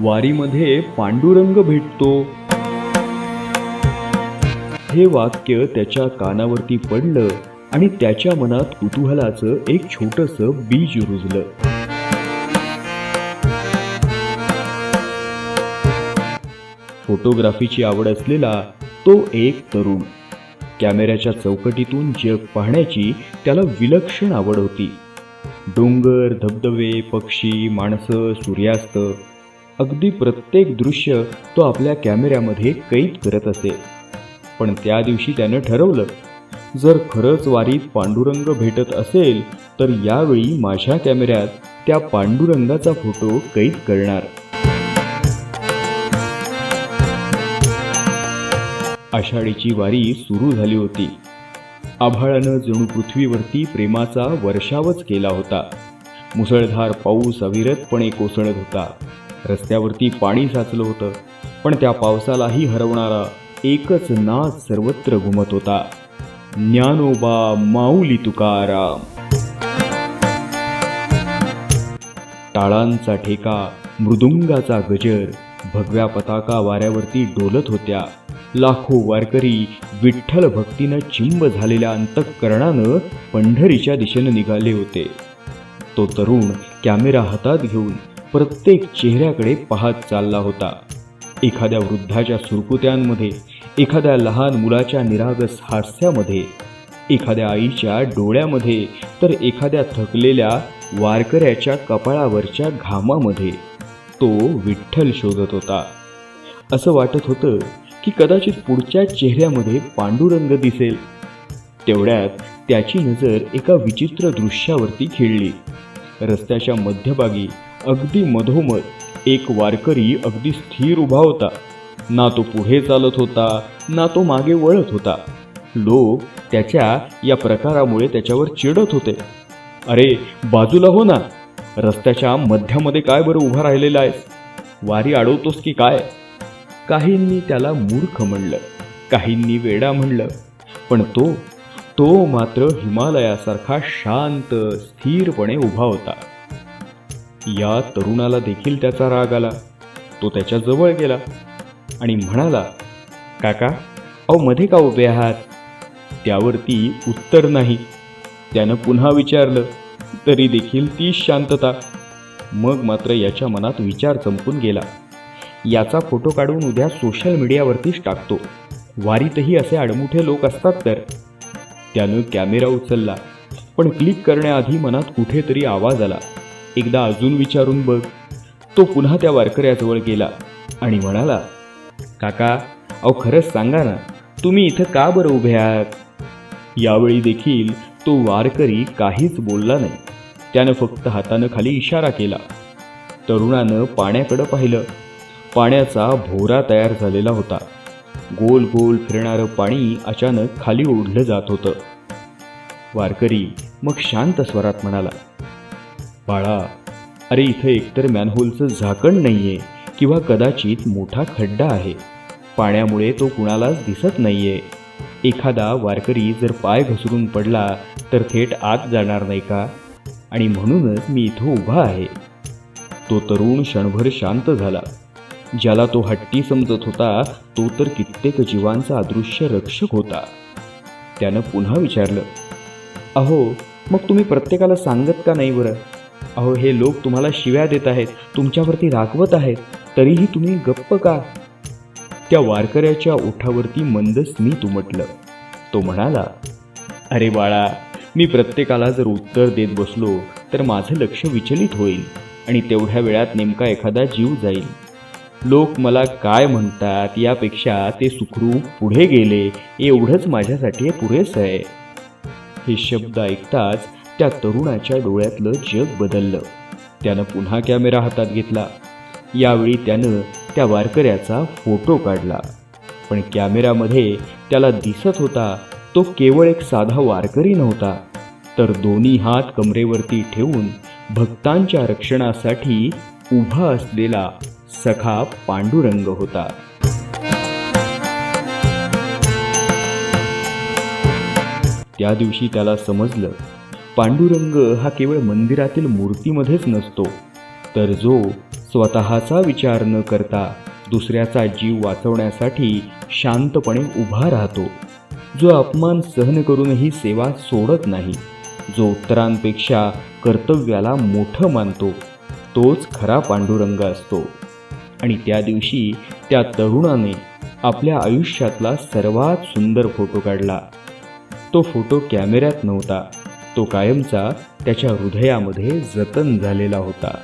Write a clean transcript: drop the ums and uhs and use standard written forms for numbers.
वारीमध्ये पांडुरंग भेटतो. हे वाक्य त्याच्या कानावरती पडलं आणि त्याच्या मनात कुतूहलाचं एक छोटंसं बीज रुजलं. फोटोग्राफीची आवड असलेला तो एक तरुण. कॅमेऱ्याच्या चौकटीतून जग पाहण्याची त्याला विलक्षण आवड होती. डोंगर, धबधबे, पक्षी, माणसं, सूर्यास्त, अगदी प्रत्येक दृश्य तो आपल्या कॅमेऱ्यामध्ये कैद करत असे. पण त्या दिवशी त्यानं ठरवलं, जर खरंच वारीत पांडुरंग भेटत असेल तर यावेळी माझ्या कॅमेऱ्यात त्या पांडुरंगाचा फोटो कैद करणार. आषाढीची वारी सुरू झाली होती. आभाळानं जणू पृथ्वीवरती प्रेमाचा वर्षावच केला होता. मुसळधार पाऊस अविरतपणे कोसळत होता. रस्त्यावरती पाणी साचलं होतं, पण त्या पावसालाही हरवणारा एकच नाद सर्वत्र घुमत होता, ज्ञानोबा माऊली तुकाराम. टाळांचा ठेका, मृदुंगाचा गजर, भगव्या पताका वाऱ्यावरती डोलत होत्या. लाखो वारकरी विठ्ठल भक्तीनं चिंब झालेल्या अंतःकरणानं पंढरीच्या दिशेनं निघाले होते. तो तरुण कॅमेरा हातात घेऊन प्रत्येक चेहऱ्याकडे पाहत चालला होता. एखाद्या वृद्धाच्या सुरकुत्यांमध्ये, एखाद्या लहान मुलाच्या निरागस हास्यामध्ये, एखाद्या आईच्या डोळ्यामध्ये, तर एखाद्या थकलेल्या वारकऱ्याच्या कपाळावरच्या घामामध्ये तो विठ्ठल शोधत होता. असं वाटत होतं की कदाचित पुढच्या चेहऱ्यामध्ये पांडुरंग दिसेल. तेवढ्यात त्याची नजर एका विचित्र दृश्यावरती खिळली. रस्त्याच्या मध्यभागी अगदी मधोमध एक वारकरी अगदी स्थिर उभा होता. ना तो पुढे चालत होता, ना तो मागे वळत होता. लोक त्याच्या या प्रकारामुळे त्याच्यावर चिडत होते. अरे बाजूला हो ना, रस्त्याच्या मध्यामध्ये काय बरं उभा राहिलेला आहेस? वारी अडवतोस की काय? काहींनी त्याला मूर्ख म्हणलं, काहींनी वेडा म्हणलं, पण तो मात्र हिमालयासारखा शांत स्थिरपणे उभा होता. या तरुणाला देखील त्याचा राग आला. तो त्याच्या जवळ गेला आणि म्हणाला, काका, अहो मध्ये का उभे आहात? त्यावरती उत्तर नाही. त्यानं पुन्हा विचारलं, तरी देखील तीच शांतता. मग मात्र याच्या मनात विचार चमकून गेला, याचा फोटो काढून उद्या सोशल मीडियावरतीच टाकतो. वारीतही असे आडमुठे लोक असतात तर. त्यानं कॅमेरा उचलला, पण क्लिक करण्याआधी मनात कुठेतरी आवाज आला, एकदा अजून विचारून बघ. तो पुन्हा त्या वारकऱ्याजवळ गेला आणि म्हणाला, काका, अहो खरंच सांगा ना, तुम्ही इथं का बरं उभे आहात? यावेळी देखील तो वारकरी काहीच बोलला नाही. त्यानं फक्त हातानं खाली इशारा केला. तरुणानं पाण्याकडं पाहिलं. पाण्याचा भोवरा तयार झालेला होता. गोल गोल फिरणारं पाणी अचानक खाली ओढलं जात होतं. वारकरी मग शांत स्वरात म्हणाला, बाळा, अरे इथं एकतर मॅनहोलचं झाकण नाहीये किंवा कदाचित मोठा खड्डा आहे. पाण्यामुळे तो कुणालाच दिसत नाहीये. एखादा वारकरी जर पाय घसरून पडला तर थेट आत जाणार नाही का? आणि म्हणूनच मी इथं उभा आहे. तो तरुण क्षणभर शांत झाला. ज्याला तो हट्टी समजत होता तो तर कित्येक जीवांचा अदृश्य रक्षक होता. त्यानं पुन्हा विचारलं, अहो मग तुम्ही प्रत्येकाला सांगत का नाही बरं? अहो हे लोक तुम्हाला शिव्या देत आहेत, तुमच्यावरती रागवत आहेत, तरीही तुम्ही गप्प का? त्या वारकऱ्याच्या ओठावरती मंद स्मित उमटलं. तो म्हणाला, अरे बाळा, मी प्रत्येकाला जर उत्तर देत बसलो तर माझं लक्ष विचलित होईल आणि तेवढ्या वेळात नेमका एखादा जीव जाईल. लोक मला काय म्हणतात यापेक्षा ते सुखरूप पुढे गेले एवढंच माझ्यासाठी पुरेसं आहे. हे शब्द ऐकताच त्या तरुणाच्या डोळ्यातलं जग बदललं. त्यानं पुन्हा कॅमेरा हातात घेतला. यावेळी त्यानं त्या वारकऱ्याचा फोटो काढला. पण कॅमेऱ्यामध्ये त्याला दिसत होता तो केवळ एक साधा वारकरी नव्हता, तर दोन्ही हात कमरेवरती ठेवून भक्तांच्या रक्षणासाठी उभा असलेला सखा पांडुरंग होता. त्या दिवशी त्याला समजलं, पांडुरंग हा केवळ मंदिरातील मूर्तीमध्येच नसतो, तर जो स्वतःचा विचार न करता दुसऱ्याचा जीव वाचवण्यासाठी शांतपणे उभा राहतो, जो अपमान सहन करूनही सेवा सोडत नाही, जो उत्तरांपेक्षा कर्तव्याला मोठं मानतो, तोच खरा पांडुरंग असतो. आणि त्या दिवशी त्या तरुणाने आपल्या आयुष्यातला सर्वात सुंदर फोटो काढला. तो फोटो कॅमेऱ्यात नव्हता, तो कायमचा त्याच्या हृदयामध्ये जतन झालेला होता.